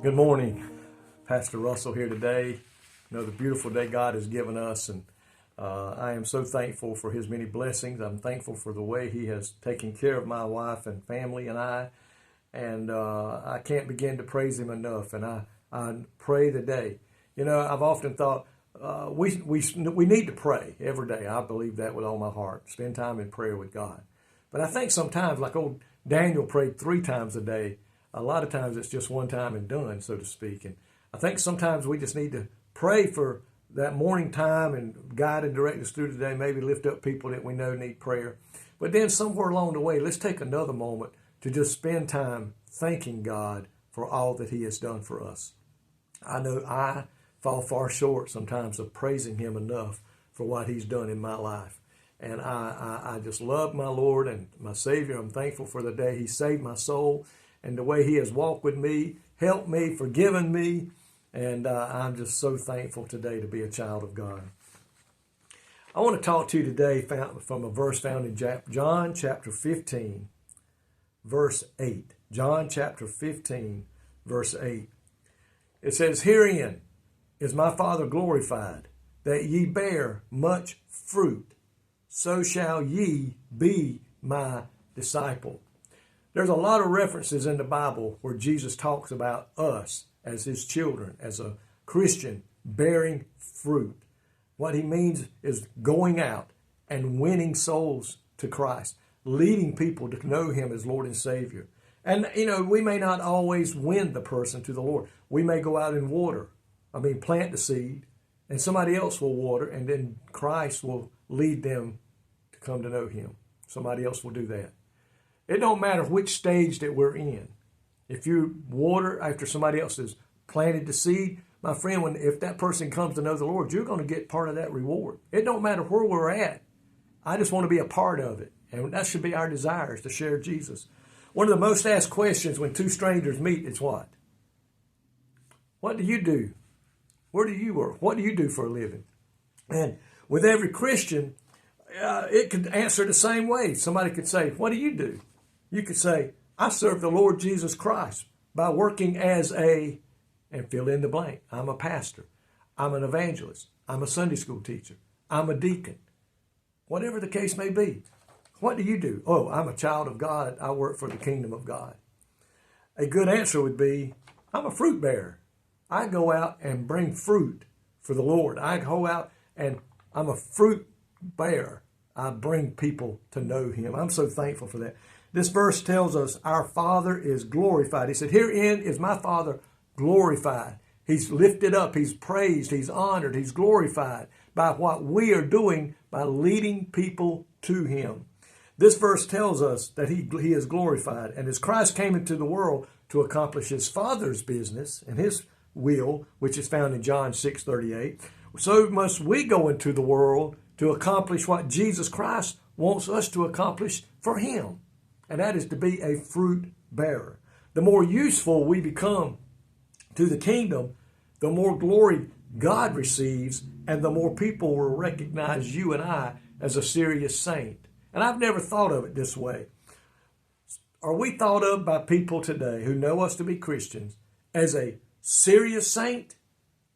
Good morning. Pastor Russell here today. Another beautiful day God has given us, and I am so thankful for His many blessings. I'm thankful for the way He has taken care of my wife and family and I can't begin to praise Him enough. And I pray today. You know, I've often thought we need to pray every day. I believe that with all my heart. Spend time in prayer with God. But I think sometimes, like old Daniel prayed 3 times a day. A lot of times it's just one time and done, so to speak. And I think sometimes we just need to pray for that morning time and guide and direct us through the day, maybe lift up people that we know need prayer. But then somewhere along the way, let's take another moment to just spend time thanking God for all that He has done for us. I know I fall far short sometimes of praising Him enough for what He's done in my life. And I just love my Lord and my Savior. I'm thankful for the day He saved my soul and the way He has walked with me, helped me, forgiven me. And I'm just so thankful today to be a child of God. I want to talk to you today from a verse found in John chapter 15, verse 8. John chapter 15, verse 8. It says, "Herein is my Father glorified, that ye bear much fruit. So shall ye be my disciple." There's a lot of references in the Bible where Jesus talks about us as His children, as a Christian, bearing fruit. What He means is going out and winning souls to Christ, leading people to know Him as Lord and Savior. And, you know, we may not always win the person to the Lord. We may go out and plant the seed, and somebody else will water, and then Christ will lead them to come to know Him. Somebody else will do that. It don't matter which stage that we're in. If you water after somebody else has planted the seed, my friend, if that person comes to know the Lord, you're going to get part of that reward. It don't matter where we're at. I just want to be a part of it. And that should be our desire, is to share Jesus. One of the most asked questions when 2 strangers meet is what? What do you do? Where do you work? What do you do for a living? And with every Christian, it could answer the same way. Somebody could say, "What do you do?" You could say, "I serve the Lord Jesus Christ by working as a," and fill in the blank. "I'm a pastor. I'm an evangelist. I'm a Sunday school teacher. I'm a deacon." Whatever the case may be. What do you do? "Oh, I'm a child of God. I work for the kingdom of God." A good answer would be, "I'm a fruit bearer. I go out and bring fruit for the Lord. I go out and I'm a fruit bearer. I bring people to know Him." I'm so thankful for that. This verse tells us our Father is glorified. He said, "Herein is my Father glorified." He's lifted up, He's praised, He's honored, He's glorified by what we are doing by leading people to Him. This verse tells us that He is glorified. And as Christ came into the world to accomplish His Father's business and His will, which is found in John 6:38, so must we go into the world to accomplish what Jesus Christ wants us to accomplish for Him. And that is to be a fruit bearer. The more useful we become to the kingdom, the more glory God receives, and the more people will recognize you and I as a serious saint. And I've never thought of it this way. Are we thought of by people today who know us to be Christians as a serious saint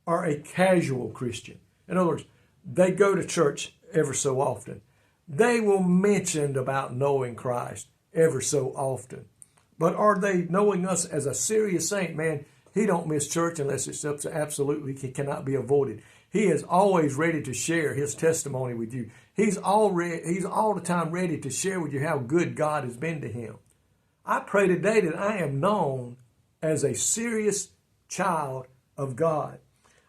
or a casual Christian? In other words, they go to church ever so often. They will mention about knowing Christ ever so often. But are they knowing us as a serious saint? Man, he don't miss church unless it's absolutely he cannot be avoided. He is always ready to share his testimony with you. He's all the time ready to share with you how good God has been to him. I pray today that I am known as a serious child of God.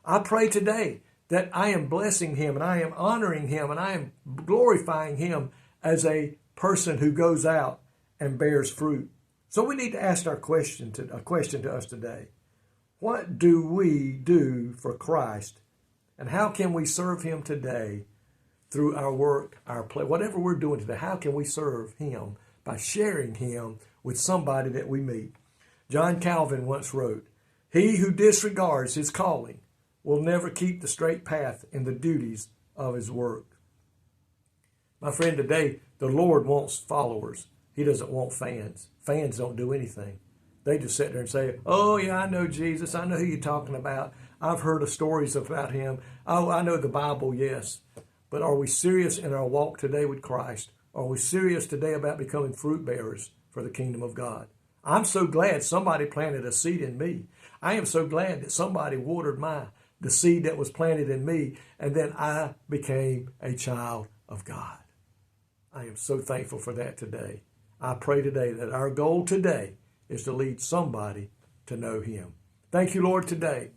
I pray today that I am blessing him and I am honoring him and I am glorifying him as a person who goes out and bears fruit. So we need to ask a question to us today. What do we do for Christ, and how can we serve Him today through our work, our play, whatever we're doing today? How can we serve Him by sharing Him with somebody that we meet? John Calvin once wrote, "He who disregards his calling will never keep the straight path in the duties of his work." My friend, today the Lord wants followers. He doesn't want fans. Fans don't do anything. They just sit there and say, oh, yeah, I know Jesus. I know who you're talking about. I've heard of stories about him. Oh, I know the Bible, yes. But are we serious in our walk today with Christ? Are we serious today about becoming fruit bearers for the kingdom of God? I'm so glad somebody planted a seed in me. I am so glad that somebody watered the seed that was planted in me, and then I became a child of God. I am so thankful for that today. I pray today that our goal today is to lead somebody to know him. Thank you, Lord, today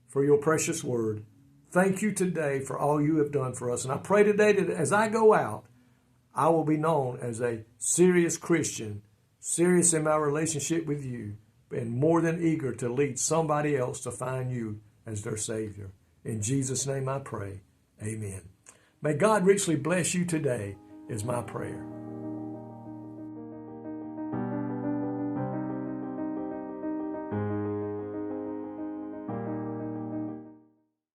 for your precious word. Thank you today for all you have done for us. And I pray today that as I go out, I will be known as a serious Christian, serious in my relationship with you, and more than eager to lead somebody else to find you as their Savior. In Jesus' name I pray. Amen. May God richly bless you today is my prayer.